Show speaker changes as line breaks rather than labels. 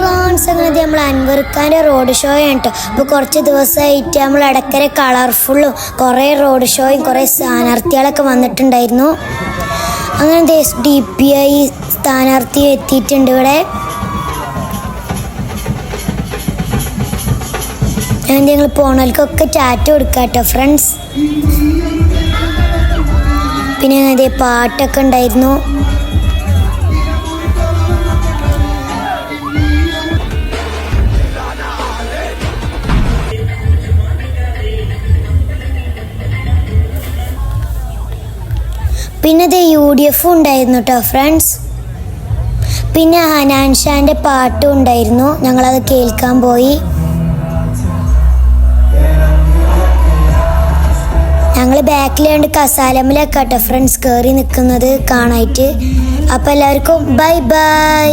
Friends, അങ്ങനെ നമ്മൾ അൻവർഖാൻ്റെ road show ആണ് കേട്ടോ. അപ്പോൾ കുറച്ച് ദിവസമായിട്ട് നമ്മൾ ഇടയ്ക്കര കളർഫുള്ളും കുറേ റോഡ് ഷോയും കുറേ സ്ഥാനാർത്ഥികളൊക്കെ വന്നിട്ടുണ്ടായിരുന്നു. അങ്ങനെ DPI സ്ഥാനാർത്ഥി എത്തിയിട്ടുണ്ട് ഇവിടെ. അങ്ങനെ ഞങ്ങൾ പോണവർക്കൊക്കെ ടാറ്റ കൊടുക്കാം കേട്ടോ ഫ്രണ്ട്സ്. പിന്നെ അതേ പാട്ടൊക്കെ ഉണ്ടായിരുന്നു. പിന്നെ ഇത് UDF ഉണ്ടായിരുന്നു കേട്ടോ ഫ്രണ്ട്സ്. പിന്നെ ഹനാൻ ഷാൻ്റെ പാട്ടും ഉണ്ടായിരുന്നു, ഞങ്ങളത് കേൾക്കാൻ പോയി. ഞങ്ങൾ ബാക്കിലാണ്ട് കസാലമ്മലൊക്കെ കേട്ടോ ഫ്രണ്ട്സ് കയറി നിൽക്കുന്നത് കാണാനായിട്ട്. അപ്പോൾ എല്ലാവർക്കും ബൈ ബൈ.